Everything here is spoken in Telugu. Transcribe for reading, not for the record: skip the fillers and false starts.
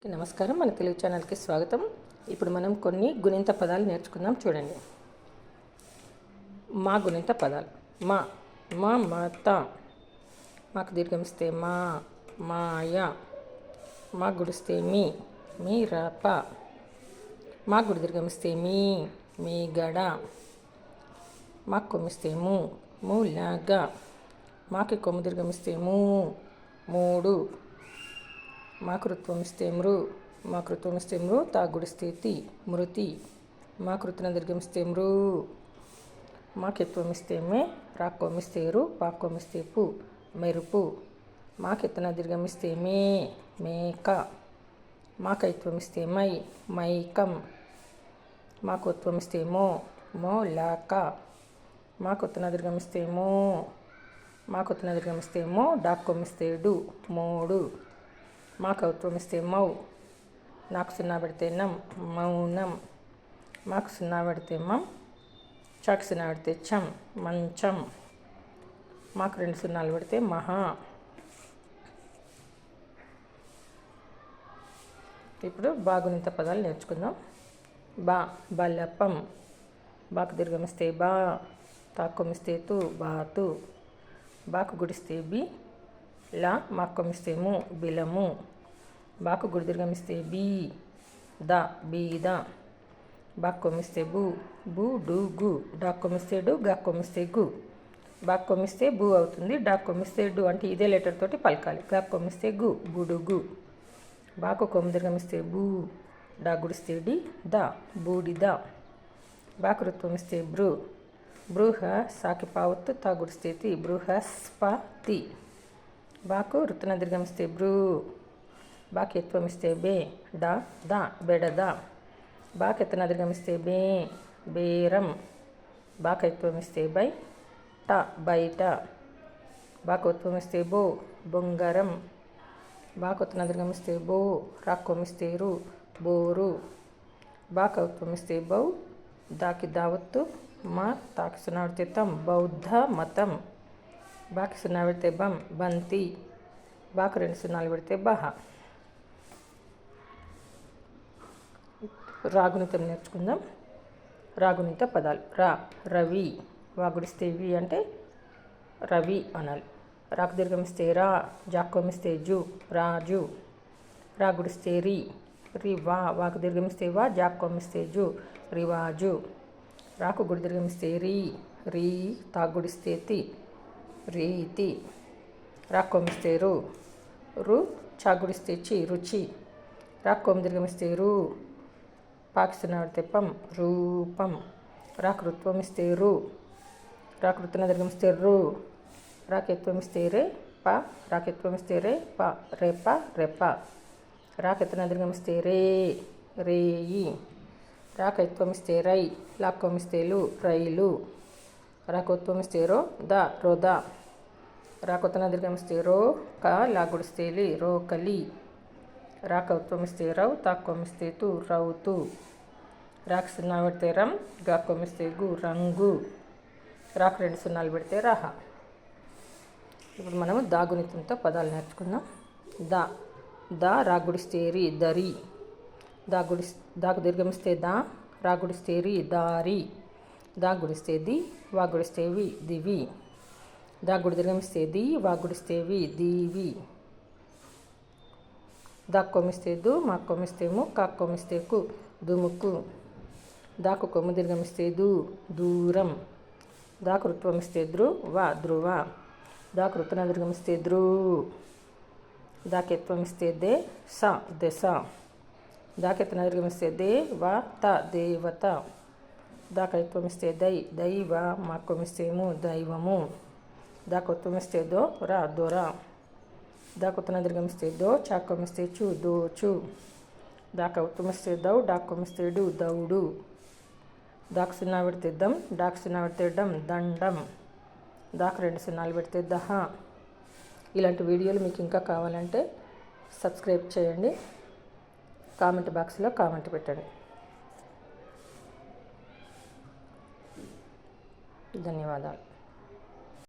నమస్కారం, మన తెలుగు ఛానల్కి స్వాగతం. ఇప్పుడు మనం కొన్ని గుణింత పదాలు నేర్చుకుందాం. చూడండి. మా గుణింత పదాలు. మా మా మత, మాకు దీర్ఘమిస్తే మా మాయ, మా గుడిస్తే మీ మీ రప, మా గుడి దీర్ఘమిస్తే మీ గడ, మాకు కొమ్మిస్తే మూలగా, మాకి కొమ్ము దీర్ఘమిస్తే మూడు, మాకు రుత్వం ఇస్తే మాకు రుత్వం ఇస్తే తాగుడిస్తే మృతి, మాకు రుతున దీర్ఘమిస్తే మాకు ఎత్వం ఇస్తే రాక్కొమ్మిస్తే పాక్కొమ్మిస్తే మెరుపు, మాకు ఎత్తున దీర్ఘమిస్తే మేక, మాకు ఐత్వం ఇస్తే మైకం, మాకు ఉత్వం ఇస్తే మోలాక, మాకు ఉత్తున దీర్ఘమిస్తే మాకు ఉత్తున దీర్ఘమిస్తే డాక్కొమ్మిస్తే మూడు, మాకు ఔత్వం ఇస్తే నాకు సున్నా పెడితే మౌనం, మాకు సున్నా పెడితే చాకు సున్నా పెడితే మంచం, మాకు 2 సున్నాలు పెడితే మహా. ఇప్పుడు బాగునింత పదాలు నేర్చుకుందాం. బలపం, బాకు దీర్ఘమిస్తే తాక్కొమ్మిస్తే బాతు, బాకు గుడిస్తే లా, మాకు కొమ్మిస్తే బిలము, బాకు గుడి దీర్ఘమిస్తే బీద, బాకు కొమ్మిస్తే బూడుగు, డాక్ కొమ్మిస్తే గాకు కొమ్మిస్తే బాకు కొమ్మిస్తే బూ అవుతుంది, డాక్ కొమ్మిస్తే అంటే ఇదే లెటర్ తోటి పలకాలి. గాకు కొమ్మిస్తే బుడుగు, బాకు కొమ్ము దీర్ఘమిస్తే డా గుడిస్తే బూడిద, బాకు రుత్వం ఇస్తే బృహ, సాకి పావత్తు తా గుడిస్తే బృహస్పతి, బాకు రుతున దీర్ఘమిస్తే బాకి ఎత్వం ఇస్తే బెడద, బాకి ఎత్తున దీర్ఘమిస్తే బేరం, బాకి ఎత్వం ఇస్తే బయట, బాకు ఉత్వం ఇస్తే బొంగరం, బాకు ఉత్తున దీర్ఘమిస్తే రాక్కొమ్మిస్తే బోరు, బాకు ఉత్వం ఇస్తే దాకి దావత్తు తాకి సున్నా పెడితే బౌద్ధ మతం, బాకి సున్నా పెడితే బంతి, బాకు 2 సున్నాలు పెడితే బహ. రాగుణితం నేర్చుకుందాం. రాగుణిత పదాలు. రవి, వాగుడిస్తే అంటే రవి అనాలి. రాకు దీర్ఘమిస్తే జాక్కొమ్మిస్తే రాజు, రాగుడిస్తే వాకు దీర్ఘమిస్తే జాక్కొమ్మిస్తే రివాజు, రాకు గుడి దీర్ఘమిస్తే రీ తాగుడిస్తే రీతి, రాక్కొమ్మిస్తే చాగుడిస్తే రుచి, రాక్కొమ్ము దీర్ఘమిస్తే పాకి సున్నా పెడితే రూపం, రాకు రుత్వం ఇస్తే రాకు రుతున దీర్ఘమిస్తే రాకు ఎత్వం ఇస్తే రాకు ఎత్వం ఇస్తే రెప, రాకు ఎత్తున దీర్ఘమిస్తే రేయి, రాకు ఎత్వం ఇస్తే లాక్కొమ్మిస్తే రైలు, రాకు ఉత్వం ఇస్తే రొద, రాకు ఉత్తన దీర్ఘమిస్తే లాగుడిస్తే రోకలి, రాకు ఉత్వం ఇస్తే తాక్కొమ్మిస్తే రౌతు, రాకు సున్నా పెడితే గాక్కొమ్మిస్తే రంగు, రాకు 2 సున్నాలు పెడితే రహ. ఇప్పుడు మనము దాగునితంతో పదాలు నేర్చుకుందాం. రాగుడిస్తే దరి, దాకు దీర్ఘమిస్తే రాగుడిస్తే దారి, దాగుడిస్తే వాగుడిస్తే దివి, దాగుడి దీర్ఘమిస్తే వాగుడిస్తే దీవి, దాక్కొమ్మిస్తే మాకు కొమ్మిస్తే కాక్కొమ్మిస్తే దుముకు, దాకు కొమ్ము దీర్ఘమిస్తే దూరం, దాకు రుత్వం ఇస్తే ధ్రువ, దాకు రుతున దీర్ఘమిస్తే దాకి ఎత్వం ఇస్తే దశ, దాకి ఎత్తున దీర్ఘమిస్తే దేవత, దాక ఎత్వం ఇస్తే దైవ, మాకు కొమ్మిస్తే దైవము, దాకు ఉత్వం ఇస్తే దొర, దాకు ఉత్తన దీర్ఘమిస్తే చాక్కొమ్మిస్తే దోచు, దాక ఉత్వం ఇస్తే డాక్కొమ్మిస్తే దౌడు, దాకు సున్నా పెడితే డాకు సున్నా పెడితే దండం, దాకు 2 సున్నాలు పెడితే దహ. ఇలాంటి వీడియోలు మీకు ఇంకా కావాలంటే సబ్స్క్రైబ్ చేయండి. కామెంట్ బాక్స్లో కామెంట్ పెట్టండి. ధన్యవాదాలు.